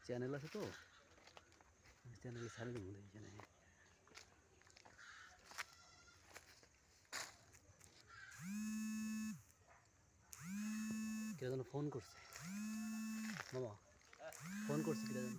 Channel আছে তো, চ্যানেলে ছাড়ে দেবো এখানে। কেউ যেন ফোন করছে, বাবা ফোন করছে কেউ যেন।